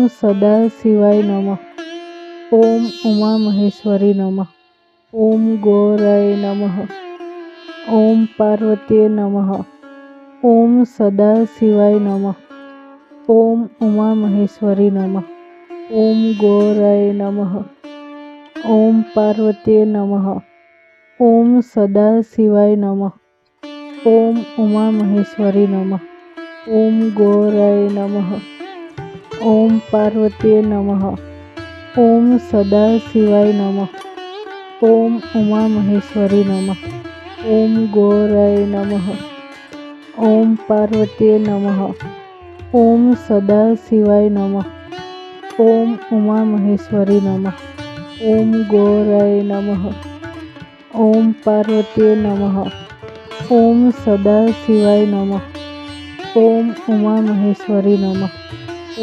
सदाशिवाय नमः। ओम उमा महेश्वरी नमः। ओम गौराय नमः। ओम पार्वती नमः। ओम सदाशिवाय नमः। ओम उमा महेश्वरी नमः। ओम गौराय नमः। ओम पार्वती नमः। ओम सदाशिवाय नमः। ओम उमा महेश्वरी नमः। ओम गौराय नमः। ओम पार्वती नमः। ओम सदाशिवाय नमः। ओम उमा महेश्वरी नमः। ओम गौराय नमः। ओम पार्वती नमः। ओम सदाशिवाय नमः। ओम उमा महेश्वरी नमः। ओम गौराय नमः। ओम पार्वती नमः। ओम सदाशिवाय नमः। ओम उमा महेश्वरी नमः।